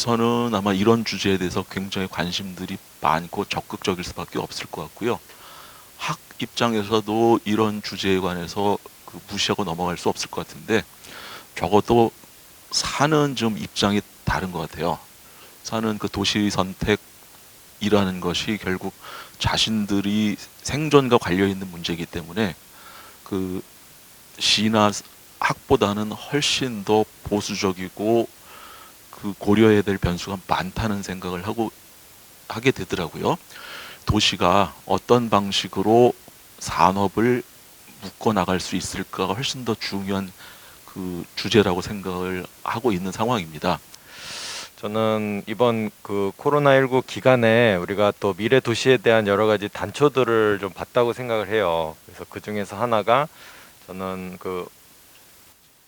미래에서는 아마 이런 주제에 대해서 굉장히 관심들이 많고 적극적일 수밖에 없을 것 같고요. 학 입장에서도 이런 주제에 관해서 무시하고 넘어갈 수 없을 것 같은데, 적어도 사는 좀 입장이 다른 것 같아요. 사는 도시 선택이라는 것이 결국 자신들이 생존과 관련 있는 문제이기 때문에 시나 학보다는 훨씬 더 보수적이고 고려해야 될 변수가 많다는 생각을 하게 되더라고요. 도시가 어떤 방식으로 산업을 묶어 나갈 수 있을까가 훨씬 더 중요한 주제라고 생각을 하고 있는 상황입니다. 저는 이번 코로나19 기간에 우리가 또 미래 도시에 대한 여러 가지 단초들을 좀 봤다고 생각을 해요. 그래서 그 중에서 하나가 저는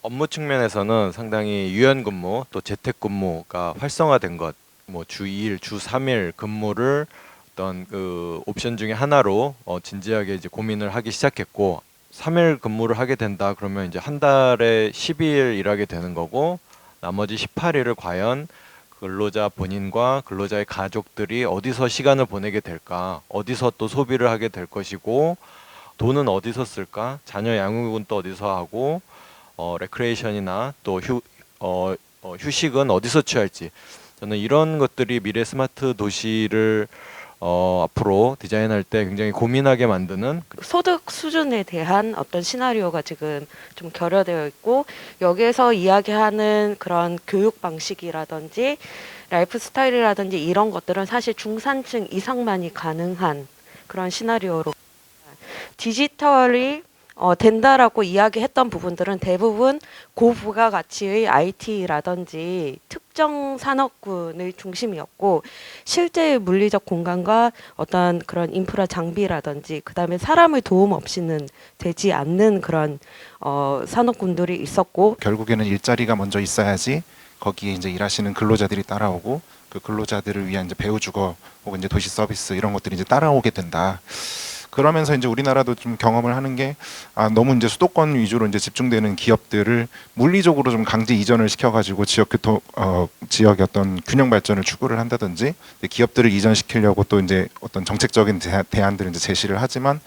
업무 측면에서는 상당히 유연근무 또 재택근무가 활성화된 것, 뭐 주 2일, 주 3일 근무를 어떤 옵션 중에 하나로 진지하게 이제 고민을 하기 시작했고, 3일 근무를 하게 된다 그러면 이제 한 달에 12일 일하게 되는 거고, 나머지 18일을 과연 근로자 본인과 근로자의 가족들이 어디서 시간을 보내게 될까, 어디서 또 소비를 하게 될 것이고, 돈은 어디서 쓸까, 자녀 양육은 또 어디서 하고, 레크레이션이나 또 휴식은 어디서 취할지, 저는 이런 것들이 미래 스마트 도시를 앞으로 디자인할 때 굉장히 고민하게 만드는. 소득 수준에 대한 어떤 시나리오가 지금 좀 결여되어 있고, 여기에서 이야기하는 그런 교육 방식이라든지 라이프 스타일이라든지 이런 것들은 사실 중산층 이상만이 가능한 그런 시나리오로, 디지털이 된다라고 이야기했던 부분들은 대부분 고부가가치의 IT라든지 특정 산업군의 중심이었고, 실제의 물리적 공간과 어떤 그런 인프라 장비라든지 그다음에 사람의 도움 없이는 되지 않는 그런 산업군들이 있었고, 결국에는 일자리가 먼저 있어야지 거기에 이제 일하시는 근로자들이 따라오고, 그 근로자들을 위한 이제 배우 주거 혹은 이제 도시 서비스 이런 것들이 이제 따라오게 된다. 그러면서 이제 우리나라도 좀 경험을 하는 게, 너무 이제 수도권 위주로 이제 집중되는 기업들을 물리적으로 좀 강제 이전을 시켜가지고 지역의 어떤 균형 발전을 추구를 한다든지, 기업들을 이전시키려고 또 이제 어떤 정책적인 대안들을 이제 제시를 하지만,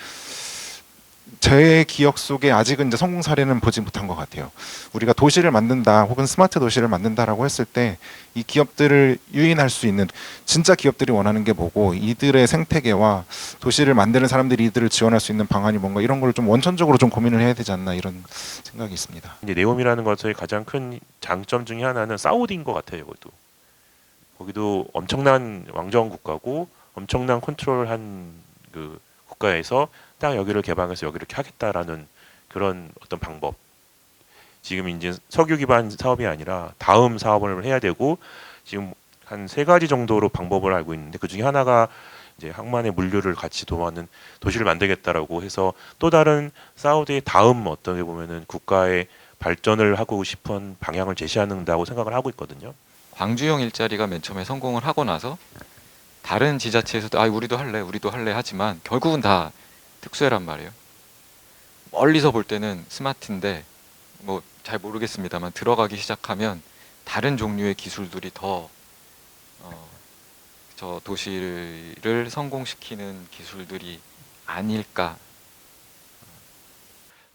제 기억 속에 아직은 이제 성공 사례는 보지 못한 것 같아요. 우리가 도시를 만든다 혹은 스마트 도시를 만든다라고 했을 때 이 기업들을 유인할 수 있는, 진짜 기업들이 원하는 게 뭐고, 이들의 생태계와 도시를 만드는 사람들이 이들을 지원할 수 있는 방안이 뭔가, 이런 걸 좀 원천적으로 좀 고민을 해야 되지 않나, 이런 생각이 있습니다. 이제 네옴이라는 것의 가장 큰 장점 중에 하나는 사우디인 것 같아요. 거기도 엄청난 왕정 국가고 엄청난 컨트롤한 국가에서 딱 여기를 개방해서 여기 이렇게 하겠다라는 그런 어떤 방법. 지금 이제 석유 기반 사업이 아니라 다음 사업을 해야 되고, 지금 한 3가지 정도로 방법을 알고 있는데, 그 중에 하나가 이제 항만의 물류를 같이 도와는 도시를 만들겠다라고 해서 또 다른 사우디의 다음 어떻게 보면은 국가의 발전을 하고 싶은 방향을 제시한다고 생각을 하고 있거든요. 광주형 일자리가 맨 처음에 성공을 하고 나서 다른 지자체에서도 우리도 할래 하지만 결국은 다 특수해란 말이에요. 멀리서 볼 때는 스마트인데 뭐 잘 모르겠습니다만 들어가기 시작하면 다른 종류의 기술들이 더 저 도시를 성공시키는 기술들이 아닐까.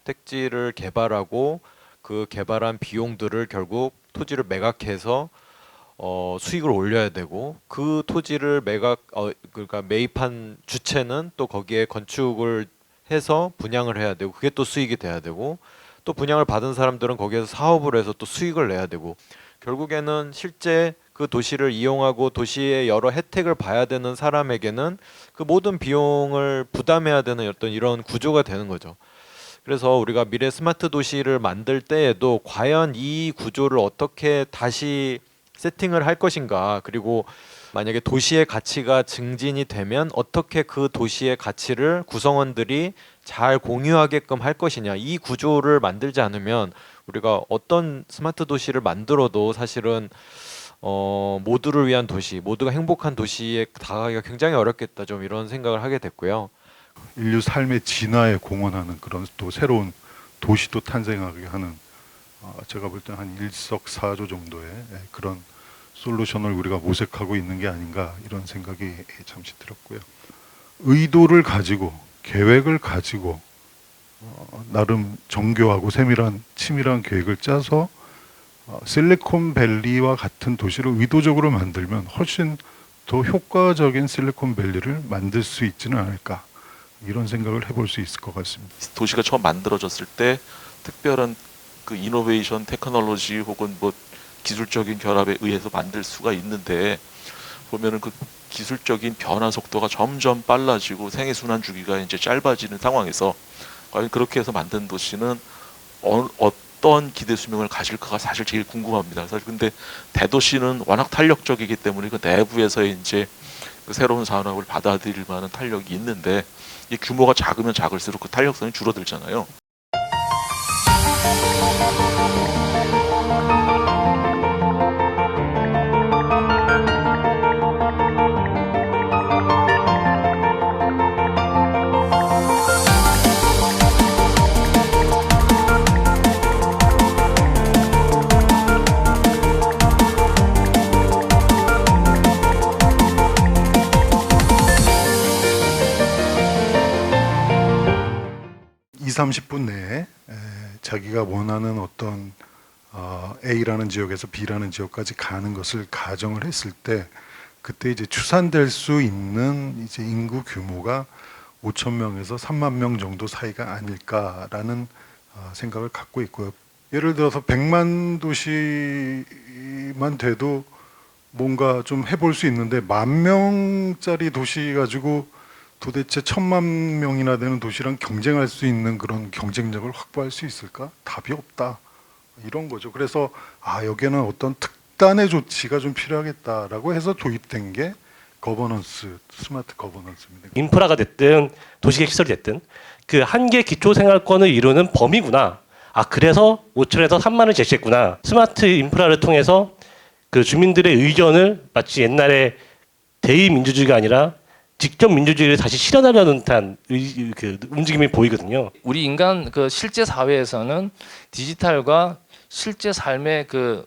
택지를 개발하고 그 개발한 비용들을 결국 토지를 매각해서 수익을 올려야 되고, 그 토지를 그러니까 매입한 주체는 또 거기에 건축을 해서 분양을 해야 되고, 그게 또 수익이 돼야 되고, 또 분양을 받은 사람들은 거기에서 사업을 해서 또 수익을 내야 되고, 결국에는 실제 그 도시를 이용하고 도시의 여러 혜택을 봐야 되는 사람에게는 그 모든 비용을 부담해야 되는 어떤 이런 구조가 되는 거죠. 그래서 우리가 미래 스마트 도시를 만들 때에도 과연 이 구조를 어떻게 다시 세팅을 할 것인가, 그리고 만약에 도시의 가치가 증진이 되면 어떻게 그 도시의 가치를 구성원들이 잘 공유하게끔 할 것이냐, 이 구조를 만들지 않으면 우리가 어떤 스마트 도시를 만들어도 사실은 모두를 위한 도시, 모두가 행복한 도시에 다가가기가 굉장히 어렵겠다, 좀 이런 생각을 하게 됐고요. 인류 삶의 진화에 공헌하는 그런 또 새로운 도시도 탄생하게 하는, 제가 볼 때는 한 일석사조 정도의 그런 솔루션을 우리가 모색하고 있는 게 아닌가 이런 생각이 잠시 들었고요. 의도를 가지고 계획을 가지고 나름 정교하고 세밀한 치밀한 계획을 짜서 실리콘밸리와 같은 도시를 의도적으로 만들면 훨씬 더 효과적인 실리콘밸리를 만들 수 있지는 않을까 이런 생각을 해볼 수 있을 것 같습니다. 도시가 처음 만들어졌을 때 특별한 그 이노베이션, 테크놀로지 혹은 뭐 기술적인 결합에 의해서 만들 수가 있는데 보면은 그 기술적인 변화 속도가 점점 빨라지고 생애 순환 주기가 이제 짧아지는 상황에서 과연 그렇게 해서 만든 도시는 어떤 기대 수명을 가질까가 사실 제일 궁금합니다. 사실 근데 대도시는 워낙 탄력적이기 때문에 그 내부에서 이제 그 새로운 산업을 받아들일 만한 탄력이 있는데 이 규모가 작으면 작을수록 그 탄력성이 줄어들잖아요. 이 30분 내에 자기가 원하는 어떤 A라는 지역에서 B라는 지역까지 가는 것을 가정을 했을 때 그때 이제 추산될 수 있는 이제 인구 규모가 5천 명에서 3만 명 정도 사이가 아닐까라는 생각을 갖고 있고요. 예를 들어서 100만 도시만 돼도 뭔가 좀 해볼 수 있는데 10,000명짜리 도시 가지고 도대체 1,000만 명이나 되는 도시랑 경쟁할 수 있는 그런 경쟁력을 확보할 수 있을까? 답이 없다. 이런 거죠. 그래서 여기에는 어떤 특단의 조치가 좀 필요하겠다라고 해서 도입된 게 거버넌스, 스마트 거버넌스입니다. 인프라가 됐든 도시계획 시설이 됐든 그 한계 기초생활권을 이루는 범위구나. 그래서 5천에서 3만을 제시했구나. 스마트 인프라를 통해서 그 주민들의 의견을 마치 옛날에 대의민주주의가 아니라 직접 민주주의를 다시 실현하려는 듯한 그 움직임이 보이거든요. 우리 인간 그 실제 사회에서는 디지털과 실제 삶의 그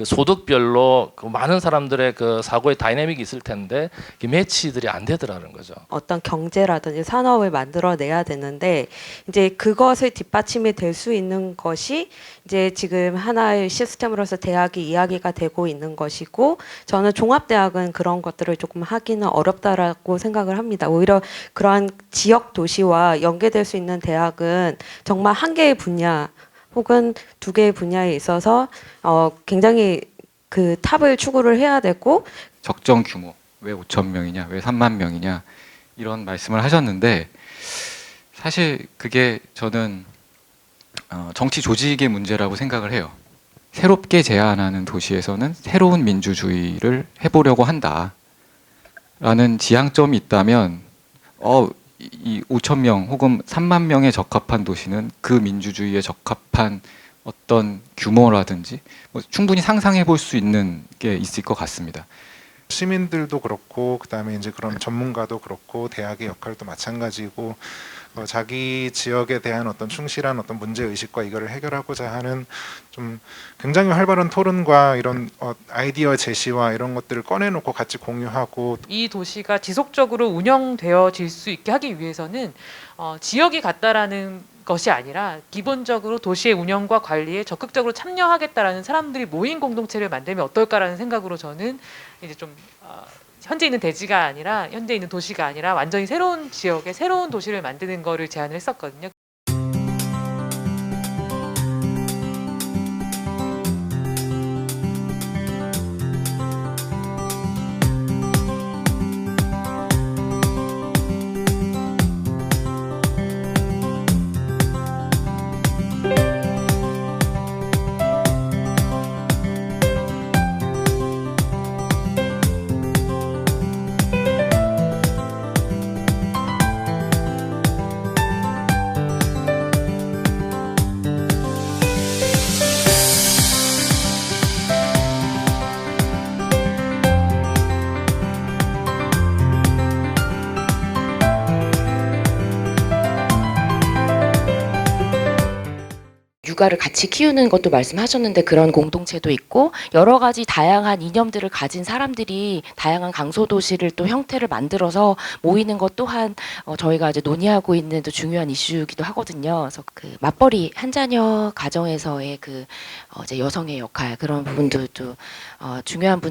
소득별로 그 많은 사람들의 그 사고의 다이내믹이 있을 텐데 이 매치들이 안 되더라는 거죠. 어떤 경제라든지 산업을 만들어내야 되는데 이제 그것을 뒷받침이 될 수 있는 것이 이제 지금 하나의 시스템으로서 대학이 이야기가 되고 있는 것이고 저는 종합대학은 그런 것들을 조금 하기는 어렵다라고 생각을 합니다. 오히려 그러한 지역 도시와 연계될 수 있는 대학은 정말 한 개의 분야 혹은 두 개의 분야에 있어서 굉장히 그 탑을 추구를 해야 되고 적정 규모, 왜 5천 명이냐, 왜 3만 명이냐 이런 말씀을 하셨는데 사실 그게 저는 정치 조직의 문제라고 생각을 해요. 새롭게 제안하는 도시에서는 새로운 민주주의를 해보려고 한다라는 지향점이 있다면 이 5천 명 혹은 3만 명에 적합한 도시는 그 민주주의에 적합한 어떤 규모라든지 뭐 충분히 상상해 볼 수 있는 게 있을 것 같습니다. 시민들도 그렇고 그다음에 이제 그런 전문가도 그렇고 대학의 역할도 마찬가지고 자기 지역에 대한 어떤 충실한 어떤 문제 의식과 이거를 해결하고자 하는 좀 굉장히 활발한 토론과 이런 아이디어 제시와 이런 것들을 꺼내놓고 같이 공유하고 이 도시가 지속적으로 운영되어질 수 있게 하기 위해서는 지역이 같다라는 것이 아니라 기본적으로 도시의 운영과 관리에 적극적으로 참여하겠다라는 사람들이 모인 공동체를 만들면 어떨까라는 생각으로 저는 이제 좀 현재 있는 대지가 아니라 현재 있는 도시가 아니라 완전히 새로운 지역에 새로운 도시를 만드는 거를 제안을 했었거든요. 국가를 같이 키우는 것도 말씀하셨는데 그런 공동체도 있고 여러 가지 다양한 이념들을 가진 사람들이 다양한 강소도시를 또 형태를 만들어서 모이는 것 또한 저희가 이제 논의하고 있는 또 중요한 이슈이기도 하거든요. 그래서 그 맞벌이 한 자녀 가정에서의 그 이제 여성의 역할 그런 부분들도 중요한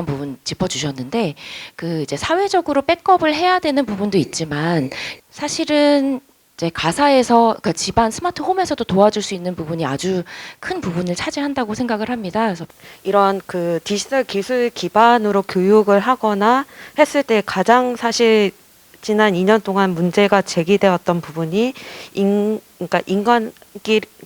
부분 짚어주셨는데 그 이제 사회적으로 백업을 해야 되는 부분도 있지만 사실은 이제 가사에서 그러니까 집안 스마트 홈에서도 도와줄 수 있는 부분이 아주 큰 부분을 차지한다고 생각을 합니다. 그래서 이런 그 디지털 기술 기반으로 교육을 하거나 했을 때 가장 사실 지난 2년 동안 문제가 제기되었던 부분이 그러니까 인간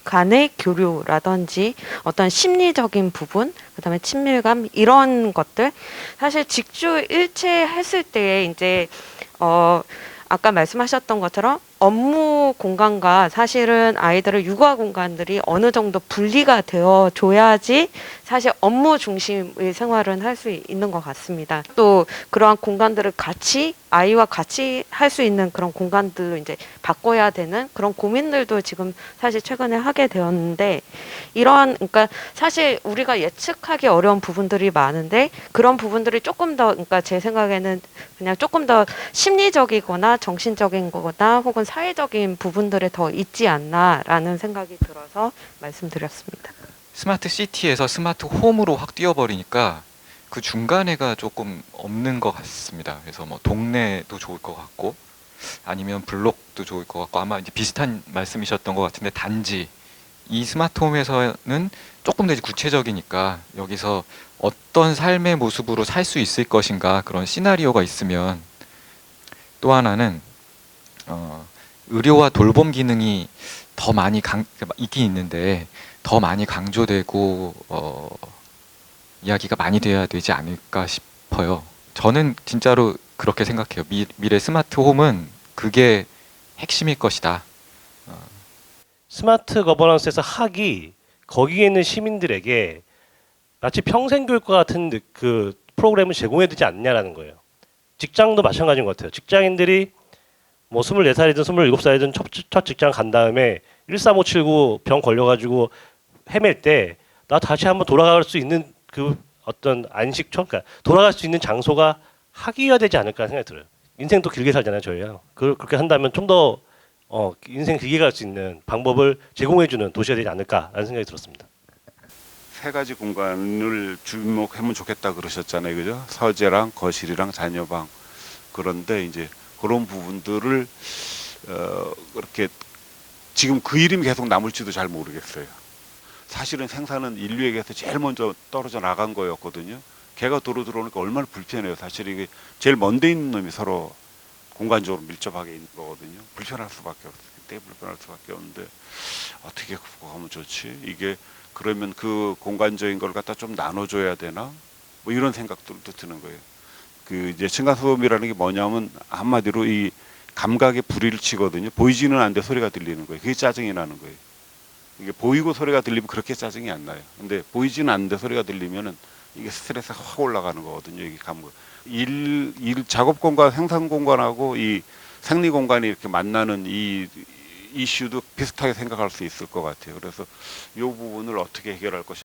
간의 교류라든지 어떤 심리적인 부분, 그다음에 친밀감 이런 것들 사실 직주 일체했을 때 이제 아까 말씀하셨던 것처럼 업무 공간과 사실은 아이들의 육아 공간들이 어느 정도 분리가 되어 줘야지 사실 업무 중심의 생활은 할 수 있는 것 같습니다. 또 그러한 공간들을 같이 아이와 같이 할 수 있는 그런 공간들로 이제 바꿔야 되는 그런 고민들도 지금 사실 최근에 하게 되었는데 이러한 그러니까 사실 우리가 예측하기 어려운 부분들이 많은데 그런 부분들이 조금 더 그러니까 제 생각에는 그냥 조금 더 심리적이거나 정신적인 거나 혹은 사회적인 부분들에 더 있지 않나라는 생각이 들어서 말씀드렸습니다. 스마트 시티에서 스마트 홈으로 확 뛰어버리니까 그 중간에가 조금 없는 것 같습니다. 그래서 뭐 동네도 좋을 것 같고 아니면 블록도 좋을 것 같고 아마 이제 비슷한 말씀이셨던 것 같은데 단지 이 스마트 홈에서는 조금 더 구체적이니까 여기서 어떤 삶의 모습으로 살 수 있을 것인가 그런 시나리오가 있으면 또 하나는 의료와 돌봄 기능이 더 많이 있긴 있는데 더 많이 강조되고 이야기가 많이 돼야 되지 않을까 싶어요. 저는 진짜로 그렇게 생각해요. 미래 스마트 홈은 그게 핵심일 것이다. 스마트 거버넌스에서 학이 거기에 있는 시민들에게 마치 평생교육과 같은 그 프로그램을 제공해주지 않냐라는 거예요. 직장도 마찬가지인 것 같아요. 직장인들이 뭐 24살이든 27살이든 첫 직장 간 다음에 13579 병 걸려가지고 헤맬 때 나 다시 한번 돌아갈 수 있는 그 어떤 안식처, 그러니까 돌아갈 수 있는 장소가 학이어야 되지 않을까 생각이 들어요. 인생도 길게 살잖아요, 저희야. 그렇게 한다면 좀 더 인생 길게 갈 수 있는 방법을 제공해주는 도시가 되지 않을까라는 생각이 들었습니다. 세 가지 공간을 주목하면 좋겠다 그러셨잖아요, 그죠? 서재랑 거실이랑 자녀방. 그런데 이제 그런 부분들을 그렇게 지금 그 이름이 계속 남을지도 잘 모르겠어요. 사실은 생산은 인류에게서 제일 먼저 떨어져 나간 거였거든요. 걔가 도로 들어오니까 얼마나 불편해요. 사실 이게 제일 먼데 있는 놈이 서로 공간적으로 밀접하게 있는 거거든요. 불편할 수밖에 없어요. 되게 불편할 수밖에 없는데 어떻게 극복하면 좋지? 이게 그러면 그 공간적인 걸 갖다 좀 나눠줘야 되나? 뭐 이런 생각들도 드는 거예요. 그 이제 층간소음이라는 게 뭐냐면 한마디로 이 감각에 불이를 치거든요. 보이지는 않는데 소리가 들리는 거예요. 그게 짜증이 나는 거예요. 이게 보이고 소리가 들리면 그렇게 짜증이 안 나요. 근데 보이지는 않는데 소리가 들리면은 이게 스트레스가 확 올라가는 거거든요. 이게 감각. 일 작업 공간, 생산 공간하고 이 생리 공간이 이렇게 만나는 이 이슈도 비슷하게 생각할 수 있을 것 같아요. 그래서 이 부분을 어떻게 해결할 것이